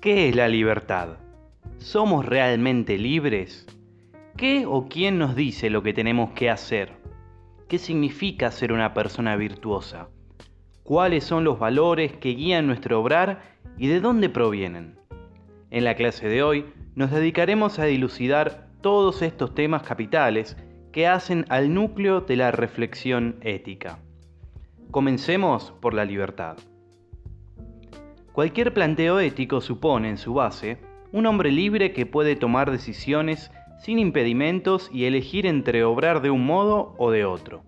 ¿Qué es la libertad? ¿Somos realmente libres? ¿Qué o quién nos dice lo que tenemos que hacer? ¿Qué significa ser una persona virtuosa? ¿Cuáles son los valores que guían nuestro obrar y de dónde provienen? En la clase de hoy nos dedicaremos a dilucidar todos estos temas capitales que hacen al núcleo de la reflexión ética. Comencemos por la libertad. Cualquier planteo ético supone en su base un hombre libre que puede tomar decisiones sin impedimentos y elegir entre obrar de un modo o de otro.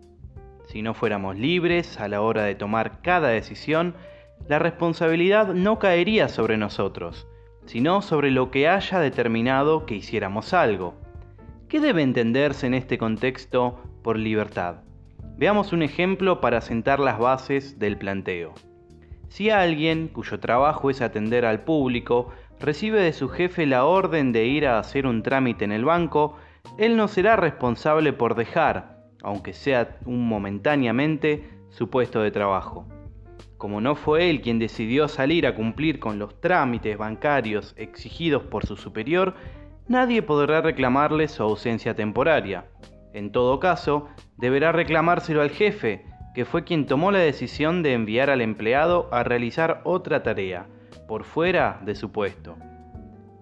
Si no fuéramos libres a la hora de tomar cada decisión, la responsabilidad no caería sobre nosotros, sino sobre lo que haya determinado que hiciéramos algo. ¿Qué debe entenderse en este contexto por libertad? Veamos un ejemplo para sentar las bases del planteo. Si alguien, cuyo trabajo es atender al público, recibe de su jefe la orden de ir a hacer un trámite en el banco, él no será responsable por dejar, aunque sea momentáneamente, su puesto de trabajo. Como no fue él quien decidió salir a cumplir con los trámites bancarios exigidos por su superior, nadie podrá reclamarle su ausencia temporaria. En todo caso, deberá reclamárselo al jefe, que fue quien tomó la decisión de enviar al empleado a realizar otra tarea, por fuera de su puesto.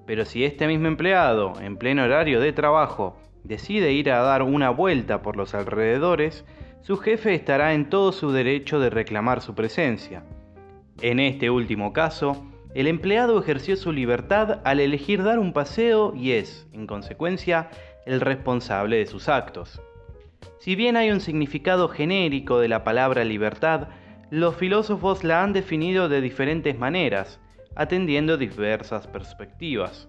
Pero si este mismo empleado, en pleno horario de trabajo, decide ir a dar una vuelta por los alrededores, su jefe estará en todo su derecho de reclamar su presencia. En este último caso, el empleado ejerció su libertad al elegir dar un paseo y es, en consecuencia, el responsable de sus actos. Si bien hay un significado genérico de la palabra libertad, los filósofos la han definido de diferentes maneras, atendiendo diversas perspectivas.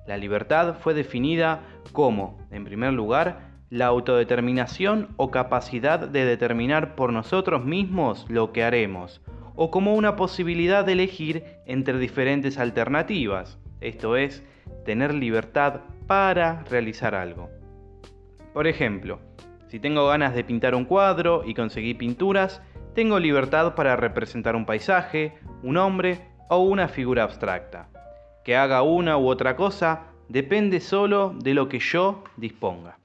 La libertad fue definida como, en primer lugar, la autodeterminación o capacidad de determinar por nosotros mismos lo que haremos, o como una posibilidad de elegir entre diferentes alternativas, esto es, tener libertad para realizar algo. Por ejemplo, si tengo ganas de pintar un cuadro y conseguí pinturas, tengo libertad para representar un paisaje, un hombre o una figura abstracta. Que haga una u otra cosa depende solo de lo que yo disponga.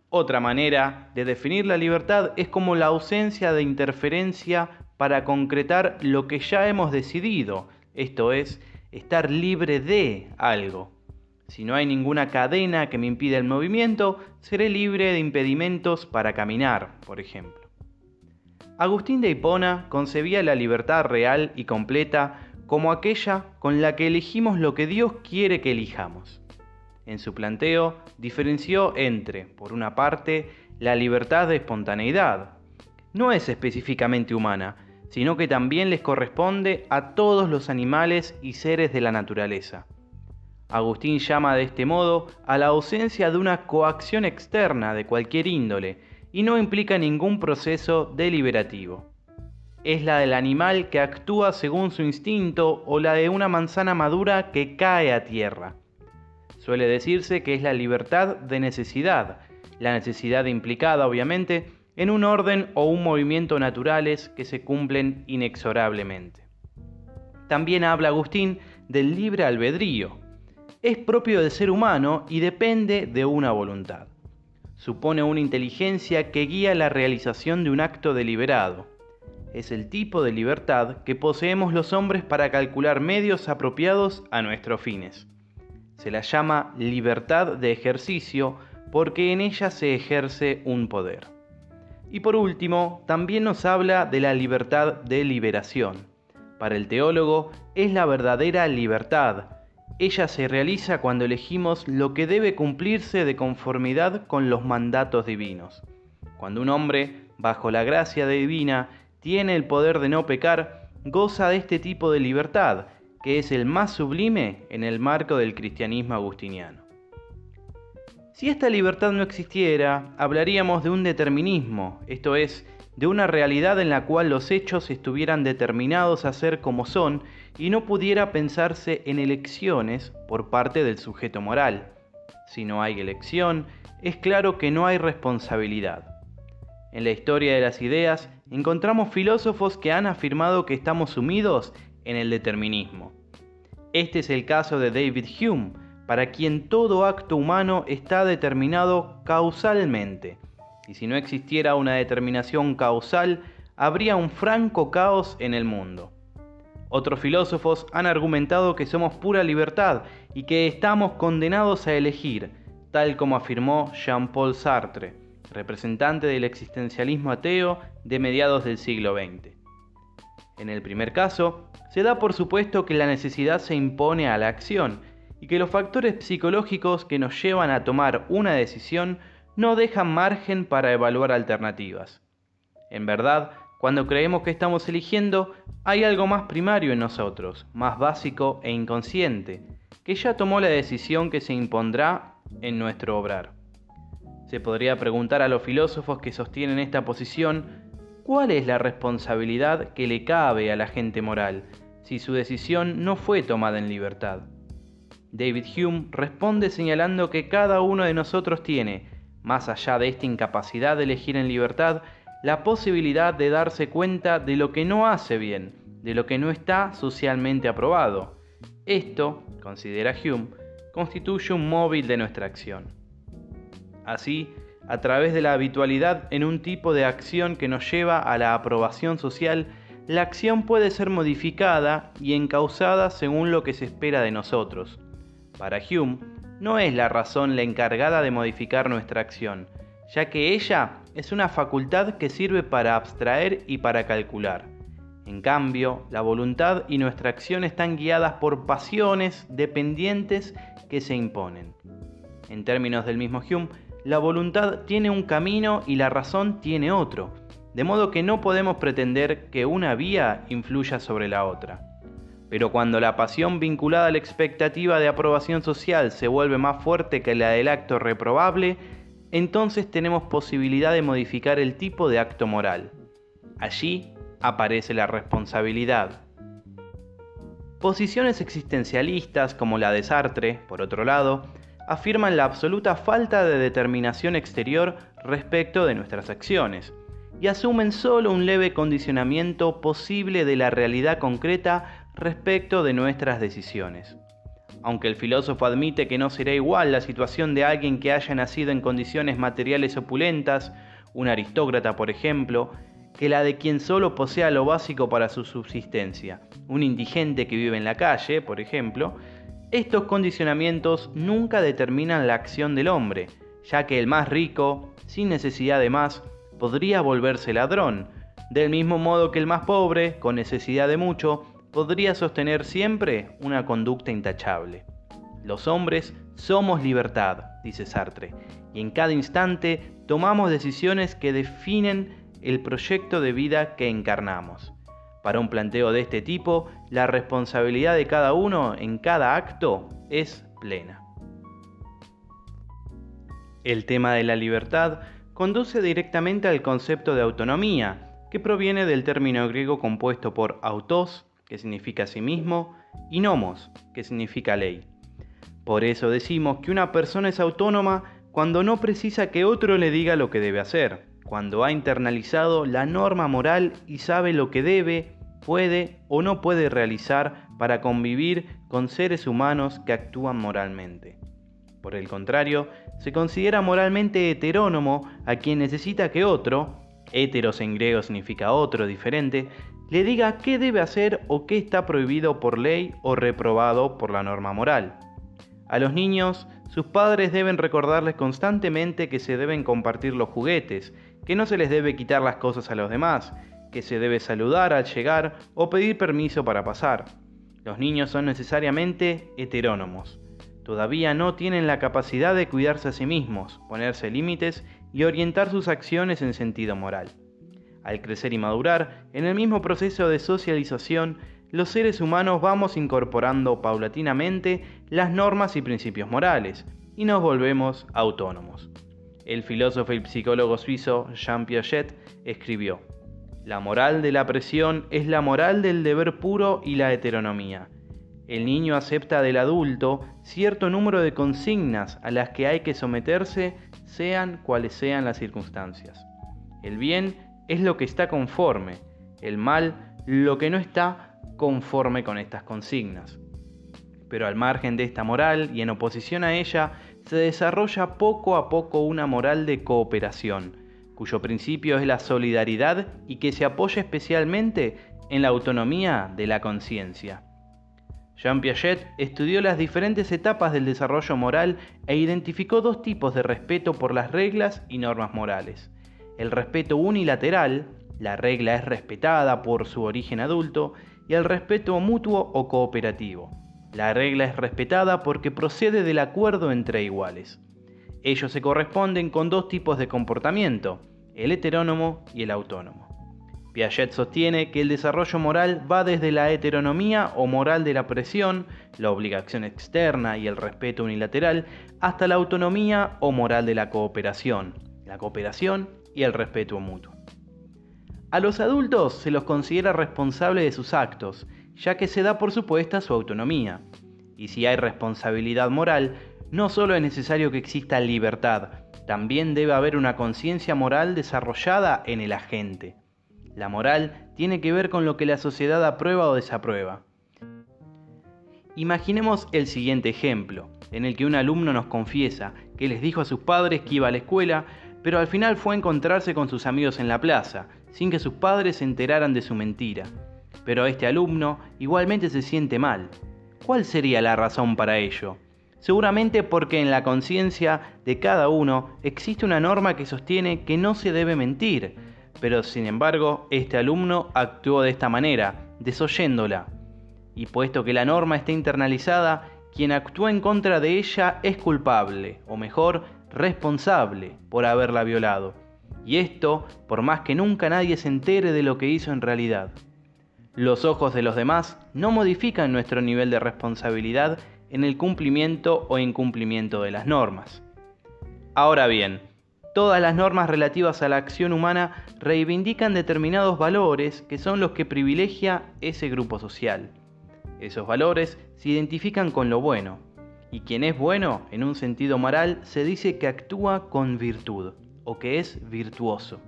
Otra manera de definir la libertad es como la ausencia de interferencia para concretar lo que ya hemos decidido, esto es, estar libre de algo. Si no hay ninguna cadena que me impida el movimiento, seré libre de impedimentos para caminar, por ejemplo. Agustín de Hipona concebía la libertad real y completa como aquella con la que elegimos lo que Dios quiere que elijamos. En su planteo diferenció entre, por una parte, la libertad de espontaneidad. No es específicamente humana, sino que también les corresponde a todos los animales y seres de la naturaleza. Agustín llama de este modo a la ausencia de una coacción externa de cualquier índole y no implica ningún proceso deliberativo. Es la del animal que actúa según su instinto o la de una manzana madura que cae a tierra. Suele decirse que es la libertad de necesidad, la necesidad implicada obviamente en un orden o un movimiento naturales que se cumplen inexorablemente. También habla Agustín del libre albedrío. Es propio del ser humano y depende de una voluntad. Supone una inteligencia que guía la realización de un acto deliberado. Es el tipo de libertad que poseemos los hombres para calcular medios apropiados a nuestros fines. Se la llama libertad de ejercicio porque en ella se ejerce un poder. Y por último, también nos habla de la libertad de liberación. Para el teólogo, es la verdadera libertad. Ella se realiza cuando elegimos lo que debe cumplirse de conformidad con los mandatos divinos. Cuando un hombre, bajo la gracia divina, tiene el poder de no pecar, goza de este tipo de libertad, que es el más sublime en el marco del cristianismo agustiniano. Si esta libertad no existiera, hablaríamos de un determinismo, esto es, de una realidad en la cual los hechos estuvieran determinados a ser como son y no pudiera pensarse en elecciones por parte del sujeto moral. Si no hay elección, es claro que no hay responsabilidad. En la historia de las ideas encontramos filósofos que han afirmado que estamos sumidos en el determinismo. Este es el caso de David Hume, para quien todo acto humano está determinado causalmente. Y si no existiera una determinación causal, habría un franco caos en el mundo. Otros filósofos han argumentado que somos pura libertad y que estamos condenados a elegir, tal como afirmó Jean-Paul Sartre, representante del existencialismo ateo de mediados del siglo XX. En el primer caso, se da por supuesto que la necesidad se impone a la acción y que los factores psicológicos que nos llevan a tomar una decisión no dejan margen para evaluar alternativas. En verdad, cuando creemos que estamos eligiendo, hay algo más primario en nosotros, más básico e inconsciente, que ya tomó la decisión que se impondrá en nuestro obrar. Se podría preguntar a los filósofos que sostienen esta posición, ¿cuál es la responsabilidad que le cabe al agente moral si su decisión no fue tomada en libertad? David Hume responde señalando que cada uno de nosotros tiene, más allá de esta incapacidad de elegir en libertad, la posibilidad de darse cuenta de lo que no hace bien, de lo que no está socialmente aprobado. Esto, considera Hume, constituye un móvil de nuestra acción. Así, a través de la habitualidad en un tipo de acción que nos lleva a la aprobación social, la acción puede ser modificada y encauzada según lo que se espera de nosotros. Para Hume, no es la razón la encargada de modificar nuestra acción, ya que ella es una facultad que sirve para abstraer y para calcular. En cambio, la voluntad y nuestra acción están guiadas por pasiones dependientes que se imponen. En términos del mismo Hume, la voluntad tiene un camino y la razón tiene otro, de modo que no podemos pretender que una vía influya sobre la otra. Pero cuando la pasión vinculada a la expectativa de aprobación social se vuelve más fuerte que la del acto reprobable, entonces tenemos posibilidad de modificar el tipo de acto moral. Allí aparece la responsabilidad. Posiciones existencialistas como la de Sartre, por otro lado, afirman la absoluta falta de determinación exterior respecto de nuestras acciones y asumen solo un leve condicionamiento posible de la realidad concreta respecto de nuestras decisiones. Aunque el filósofo admite que no será igual la situación de alguien que haya nacido en condiciones materiales opulentas, un aristócrata por ejemplo, que la de quien solo posea lo básico para su subsistencia, un indigente que vive en la calle, por ejemplo, estos condicionamientos nunca determinan la acción del hombre, ya que el más rico, sin necesidad de más, podría volverse ladrón, del mismo modo que el más pobre, con necesidad de mucho, podría sostener siempre una conducta intachable. Los hombres somos libertad, dice Sartre, y en cada instante tomamos decisiones que definen el proyecto de vida que encarnamos. Para un planteo de este tipo, la responsabilidad de cada uno en cada acto es plena. El tema de la libertad conduce directamente al concepto de autonomía, que proviene del término griego compuesto por autos, que significa sí mismo, y nomos, que significa ley. Por eso decimos que una persona es autónoma cuando no precisa que otro le diga lo que debe hacer, cuando ha internalizado la norma moral y sabe lo que debe, puede o no puede realizar para convivir con seres humanos que actúan moralmente. Por el contrario, se considera moralmente heterónomo a quien necesita que otro, heteros en griego significa otro, diferente, le diga qué debe hacer o qué está prohibido por ley o reprobado por la norma moral. A los niños, sus padres deben recordarles constantemente que se deben compartir los juguetes, que no se les debe quitar las cosas a los demás, que se debe saludar al llegar o pedir permiso para pasar. Los niños son necesariamente heterónomos. Todavía no tienen la capacidad de cuidarse a sí mismos, ponerse límites y orientar sus acciones en sentido moral. Al crecer y madurar, en el mismo proceso de socialización, los seres humanos vamos incorporando paulatinamente las normas y principios morales, y nos volvemos autónomos. El filósofo y psicólogo suizo Jean Piaget escribió: «La moral de la presión es la moral del deber puro y la heteronomía. El niño acepta del adulto cierto número de consignas a las que hay que someterse, sean cuales sean las circunstancias. El bien es lo que está conforme, el mal lo que no está conforme con estas consignas». Pero al margen de esta moral y en oposición a ella, se desarrolla poco a poco una moral de cooperación, cuyo principio es la solidaridad y que se apoya especialmente en la autonomía de la conciencia. Jean Piaget estudió las diferentes etapas del desarrollo moral e identificó dos tipos de respeto por las reglas y normas morales. El respeto unilateral, la regla es respetada por su origen adulto, y el respeto mutuo o cooperativo. La regla es respetada porque procede del acuerdo entre iguales. Ellos se corresponden con dos tipos de comportamiento, el heterónomo y el autónomo. Piaget sostiene que el desarrollo moral va desde la heteronomía o moral de la presión, la obligación externa y el respeto unilateral, hasta la autonomía o moral de la cooperación y el respeto mutuo. A los adultos se los considera responsables de sus actos, ya que se da por supuesta su autonomía. Y si hay responsabilidad moral, no solo es necesario que exista libertad, también debe haber una conciencia moral desarrollada en el agente. La moral tiene que ver con lo que la sociedad aprueba o desaprueba. Imaginemos el siguiente ejemplo, en el que un alumno nos confiesa que les dijo a sus padres que iba a la escuela, pero al final fue a encontrarse con sus amigos en la plaza, sin que sus padres se enteraran de su mentira. Pero este alumno igualmente se siente mal. ¿Cuál sería la razón para ello? Seguramente porque en la conciencia de cada uno existe una norma que sostiene que no se debe mentir, pero sin embargo este alumno actuó de esta manera, desoyéndola. Y puesto que la norma está internalizada, quien actúa en contra de ella es culpable, o mejor, responsable por haberla violado. Y esto por más que nunca nadie se entere de lo que hizo en realidad. Los ojos de los demás no modifican nuestro nivel de responsabilidad en el cumplimiento o incumplimiento de las normas. Ahora bien, todas las normas relativas a la acción humana reivindican determinados valores que son los que privilegia ese grupo social. Esos valores se identifican con lo bueno, y quien es bueno, en un sentido moral, se dice que actúa con virtud, o que es virtuoso.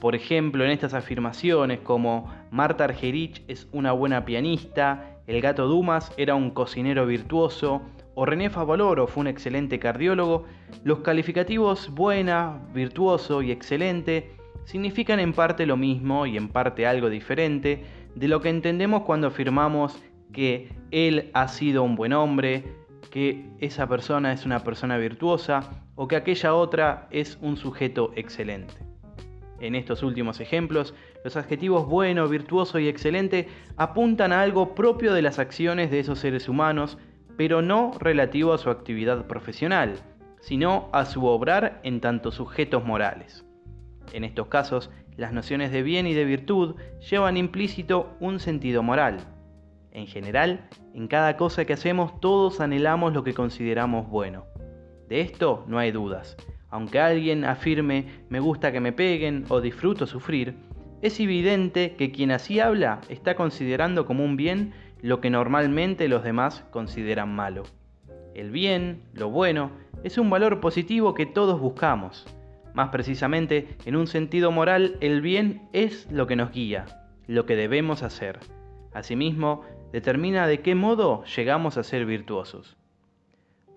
Por ejemplo, en estas afirmaciones como Marta Argerich es una buena pianista, el gato Dumas era un cocinero virtuoso, o René Favaloro fue un excelente cardiólogo, los calificativos buena, virtuoso y excelente significan en parte lo mismo y en parte algo diferente de lo que entendemos cuando afirmamos que él ha sido un buen hombre, que esa persona es una persona virtuosa o que aquella otra es un sujeto excelente. En estos últimos ejemplos, los adjetivos bueno, virtuoso y excelente apuntan a algo propio de las acciones de esos seres humanos, pero no relativo a su actividad profesional, sino a su obrar en tanto sujetos morales. En estos casos, las nociones de bien y de virtud llevan implícito un sentido moral. En general, en cada cosa que hacemos todos anhelamos lo que consideramos bueno. De esto no hay dudas. Aunque alguien afirme me gusta que me peguen o disfruto sufrir, es evidente que quien así habla está considerando como un bien lo que normalmente los demás consideran malo. El bien, lo bueno, es un valor positivo que todos buscamos. Más precisamente, en un sentido moral, el bien es lo que nos guía, lo que debemos hacer. Asimismo, determina de qué modo llegamos a ser virtuosos.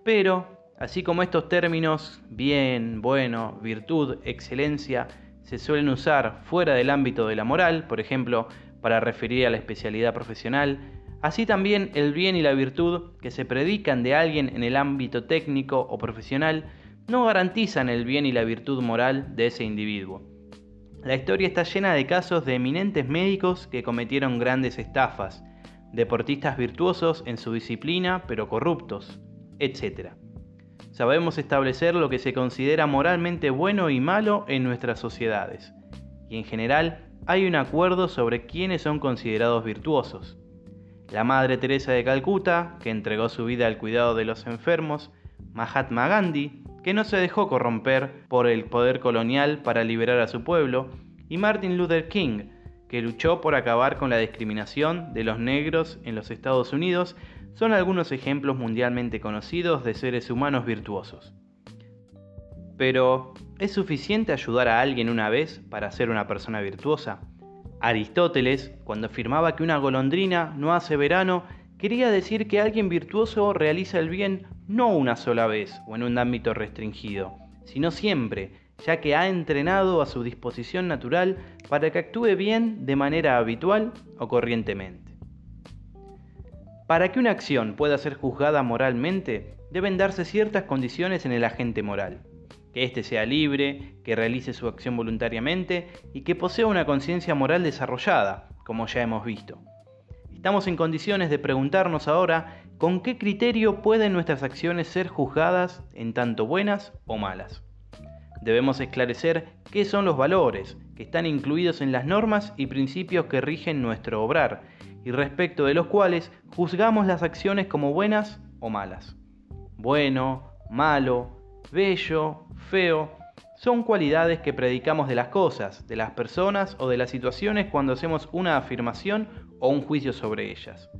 Pero, así como estos términos, bien, bueno, virtud, excelencia, se suelen usar fuera del ámbito de la moral, por ejemplo, para referir a la especialidad profesional, así también el bien y la virtud que se predican de alguien en el ámbito técnico o profesional no garantizan el bien y la virtud moral de ese individuo. La historia está llena de casos de eminentes médicos que cometieron grandes estafas, deportistas virtuosos en su disciplina pero corruptos, etc. Sabemos establecer lo que se considera moralmente bueno y malo en nuestras sociedades, y en general hay un acuerdo sobre quiénes son considerados virtuosos. La Madre Teresa de Calcuta, que entregó su vida al cuidado de los enfermos, Mahatma Gandhi, que no se dejó corromper por el poder colonial para liberar a su pueblo, y Martin Luther King, que luchó por acabar con la discriminación de los negros en los Estados Unidos, son algunos ejemplos mundialmente conocidos de seres humanos virtuosos. Pero, ¿es suficiente ayudar a alguien una vez para ser una persona virtuosa? Aristóteles, cuando afirmaba que una golondrina no hace verano, quería decir que alguien virtuoso realiza el bien no una sola vez o en un ámbito restringido, sino siempre, ya que ha entrenado a su disposición natural para que actúe bien de manera habitual o corrientemente. Para que una acción pueda ser juzgada moralmente, deben darse ciertas condiciones en el agente moral. Que éste sea libre, que realice su acción voluntariamente y que posea una conciencia moral desarrollada, como ya hemos visto. Estamos en condiciones de preguntarnos ahora con qué criterio pueden nuestras acciones ser juzgadas en tanto buenas o malas. Debemos esclarecer qué son los valores, que están incluidos en las normas y principios que rigen nuestro obrar, y respecto de los cuales juzgamos las acciones como buenas o malas. Bueno, malo, bello, feo, son cualidades que predicamos de las cosas, de las personas o de las situaciones cuando hacemos una afirmación o un juicio sobre ellas.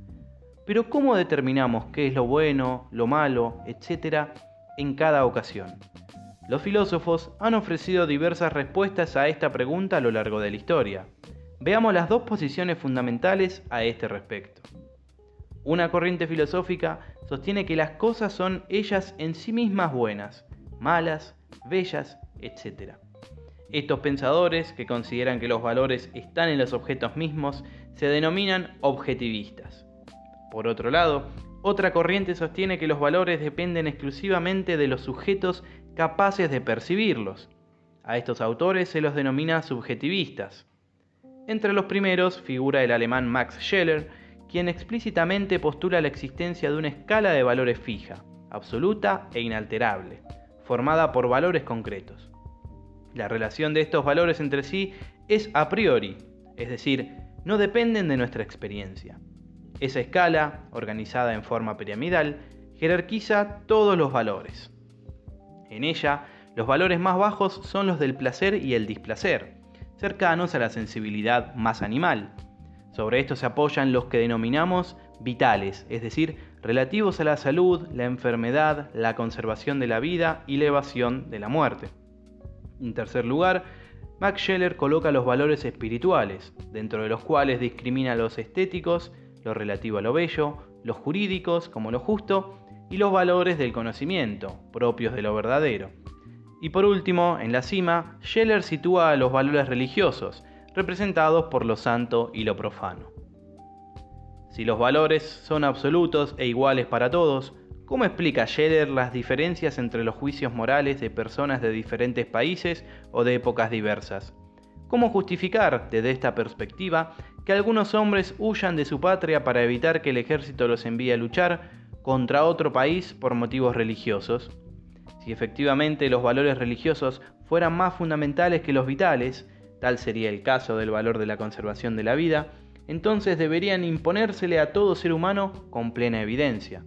Pero ¿cómo determinamos qué es lo bueno, lo malo, etcétera, en cada ocasión? Los filósofos han ofrecido diversas respuestas a esta pregunta a lo largo de la historia. Veamos las dos posiciones fundamentales a este respecto. Una corriente filosófica sostiene que las cosas son ellas en sí mismas buenas, malas, bellas, etc. Estos pensadores, que consideran que los valores están en los objetos mismos, se denominan objetivistas. Por otro lado, otra corriente sostiene que los valores dependen exclusivamente de los sujetos capaces de percibirlos. A estos autores se los denomina subjetivistas. Entre los primeros figura el alemán Max Scheler, quien explícitamente postula la existencia de una escala de valores fija, absoluta e inalterable, formada por valores concretos. La relación de estos valores entre sí es a priori, es decir, no dependen de nuestra experiencia. Esa escala, organizada en forma piramidal, jerarquiza todos los valores. En ella, los valores más bajos son los del placer y el displacer, cercanos a la sensibilidad más animal. Sobre esto se apoyan los que denominamos vitales, es decir, relativos a la salud, la enfermedad, la conservación de la vida y la evasión de la muerte. En tercer lugar, Max Scheler coloca los valores espirituales, dentro de los cuales discrimina los estéticos, lo relativo a lo bello, los jurídicos, como lo justo, y los valores del conocimiento, propios de lo verdadero. Y por último, en la cima, Scheler sitúa a los valores religiosos, representados por lo santo y lo profano. Si los valores son absolutos e iguales para todos, ¿cómo explica Scheler las diferencias entre los juicios morales de personas de diferentes países o de épocas diversas? ¿Cómo justificar, desde esta perspectiva, que algunos hombres huyan de su patria para evitar que el ejército los envíe a luchar contra otro país por motivos religiosos? Si efectivamente los valores religiosos fueran más fundamentales que los vitales, tal sería el caso del valor de la conservación de la vida, entonces deberían imponérsele a todo ser humano con plena evidencia.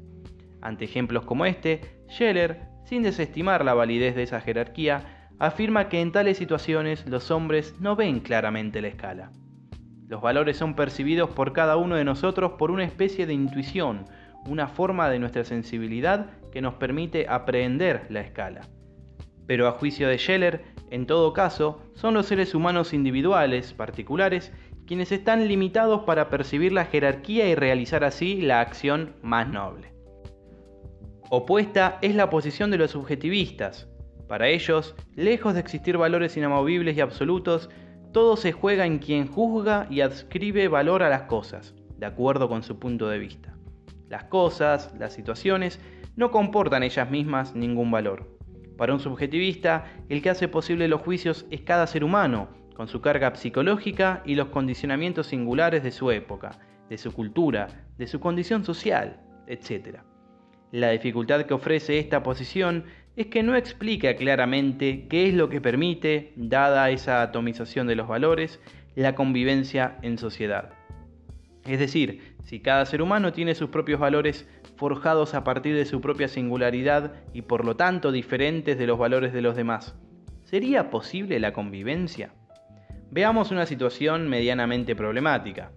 Ante ejemplos como este, Scheler, sin desestimar la validez de esa jerarquía, afirma que en tales situaciones los hombres no ven claramente la escala. Los valores son percibidos por cada uno de nosotros por una especie de intuición, una forma de nuestra sensibilidad que nos permite aprehender la escala. Pero a juicio de Scheler, en todo caso, son los seres humanos individuales, particulares, quienes están limitados para percibir la jerarquía y realizar así la acción más noble. Opuesta es la posición de los subjetivistas. Para ellos, lejos de existir valores inamovibles y absolutos, todo se juega en quien juzga y adscribe valor a las cosas, de acuerdo con su punto de vista. Las cosas, las situaciones, no comportan ellas mismas ningún valor. Para un subjetivista, el que hace posible los juicios es cada ser humano, con su carga psicológica y los condicionamientos singulares de su época, de su cultura, de su condición social, etc. La dificultad que ofrece esta posición es que no explica claramente qué es lo que permite, dada esa atomización de los valores, la convivencia en sociedad. Es decir, si cada ser humano tiene sus propios valores forjados a partir de su propia singularidad y por lo tanto diferentes de los valores de los demás, ¿sería posible la convivencia? Veamos una situación medianamente problemática.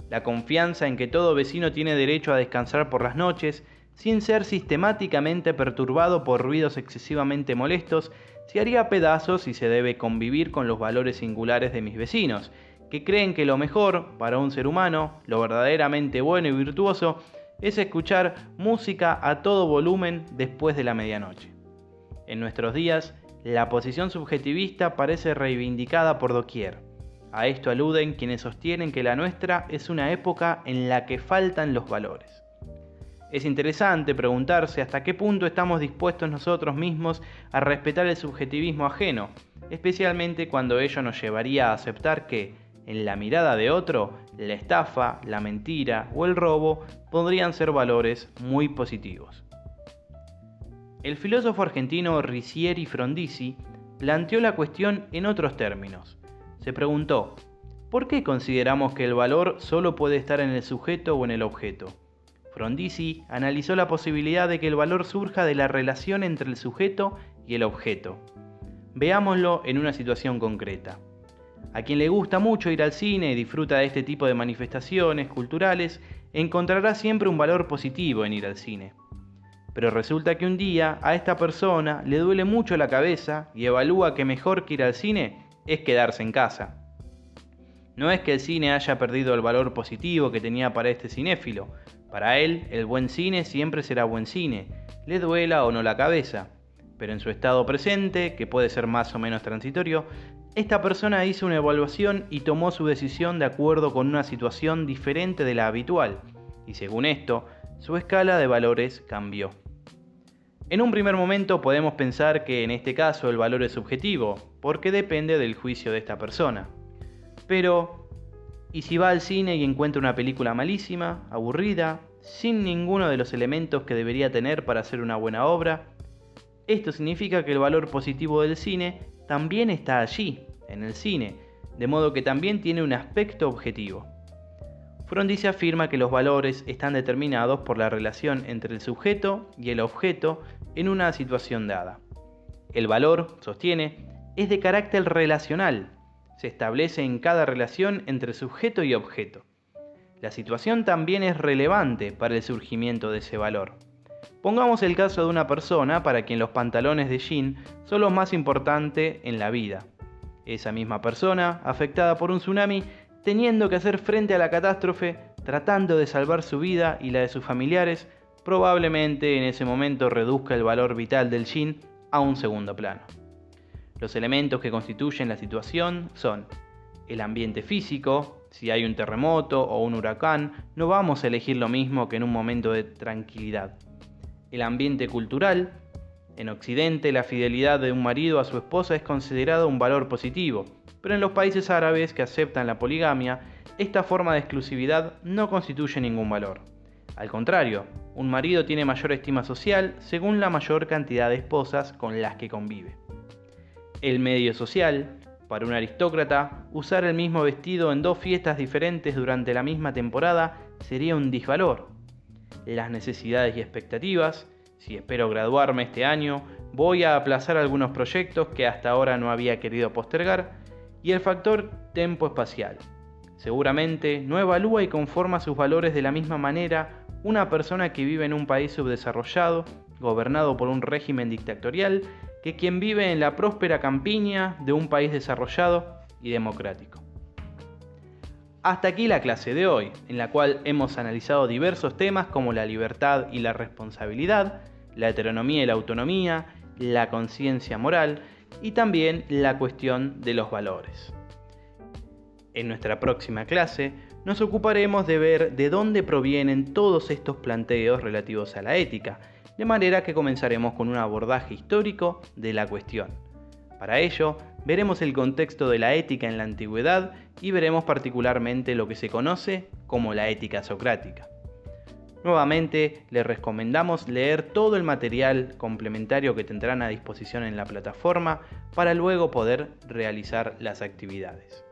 La confianza en que todo vecino tiene derecho a descansar por las noches sin ser sistemáticamente perturbado por ruidos excesivamente molestos se haría pedazos si se debe convivir con los valores singulares de mis vecinos, que creen que lo mejor para un ser humano, lo verdaderamente bueno y virtuoso, es escuchar música a todo volumen después de la medianoche. En nuestros días, la posición subjetivista parece reivindicada por doquier. A esto aluden quienes sostienen que la nuestra es una época en la que faltan los valores. Es interesante preguntarse hasta qué punto estamos dispuestos nosotros mismos a respetar el subjetivismo ajeno, especialmente cuando ello nos llevaría a aceptar que, en la mirada de otro, la estafa, la mentira o el robo podrían ser valores muy positivos. El filósofo argentino Ricieri Frondizi planteó la cuestión en otros términos. Se preguntó, ¿por qué consideramos que el valor solo puede estar en el sujeto o en el objeto? Frondizi analizó la posibilidad de que el valor surja de la relación entre el sujeto y el objeto. Veámoslo en una situación concreta. A quien le gusta mucho ir al cine y disfruta de este tipo de manifestaciones culturales, encontrará siempre un valor positivo en ir al cine. Pero resulta que un día a esta persona le duele mucho la cabeza y evalúa que mejor que ir al cine es quedarse en casa. No es que el cine haya perdido el valor positivo que tenía para este cinéfilo. Para él, el buen cine siempre será buen cine, le duela o no la cabeza. Pero en su estado presente, que puede ser más o menos transitorio, esta persona hizo una evaluación y tomó su decisión de acuerdo con una situación diferente de la habitual, y según esto, su escala de valores cambió. En un primer momento podemos pensar que en este caso el valor es subjetivo, porque depende del juicio de esta persona. Pero, ¿y si va al cine y encuentra una película malísima, aburrida, sin ninguno de los elementos que debería tener para hacer una buena obra? Esto significa que el valor positivo del cine también está allí, en el cine, de modo que también tiene un aspecto objetivo. Frondizi afirma que los valores están determinados por la relación entre el sujeto y el objeto en una situación dada. El valor, sostiene, es de carácter relacional. Se establece en cada relación entre sujeto y objeto. La situación también es relevante para el surgimiento de ese valor. Pongamos el caso de una persona para quien los pantalones de jean son lo más importante en la vida. Esa misma persona, afectada por un tsunami, teniendo que hacer frente a la catástrofe, tratando de salvar su vida y la de sus familiares, probablemente en ese momento reduzca el valor vital del jean a un segundo plano. Los elementos que constituyen la situación son el ambiente físico. Si hay un terremoto o un huracán, no vamos a elegir lo mismo que en un momento de tranquilidad. El ambiente cultural. En Occidente, la fidelidad de un marido a su esposa es considerada un valor positivo, pero en los países árabes que aceptan la poligamia, esta forma de exclusividad no constituye ningún valor. Al contrario, un marido tiene mayor estima social según la mayor cantidad de esposas con las que convive. El medio social. Para un aristócrata, usar el mismo vestido en dos fiestas diferentes durante la misma temporada sería un disvalor. Las necesidades y expectativas. Si espero graduarme este año, voy a aplazar algunos proyectos que hasta ahora no había querido postergar. Y el factor tiempo espacial. Seguramente no evalúa y conforma sus valores de la misma manera una persona que vive en un país subdesarrollado, gobernado por un régimen dictatorial, que quien vive en la próspera campiña de un país desarrollado y democrático. Hasta aquí la clase de hoy, en la cual hemos analizado diversos temas como la libertad y la responsabilidad, la heteronomía y la autonomía, la conciencia moral y también la cuestión de los valores. En nuestra próxima clase nos ocuparemos de ver de dónde provienen todos estos planteos relativos a la ética, de manera que comenzaremos con un abordaje histórico de la cuestión. Para ello, veremos el contexto de la ética en la antigüedad y veremos particularmente lo que se conoce como la ética socrática. Nuevamente, les recomendamos leer todo el material complementario que tendrán a disposición en la plataforma para luego poder realizar las actividades.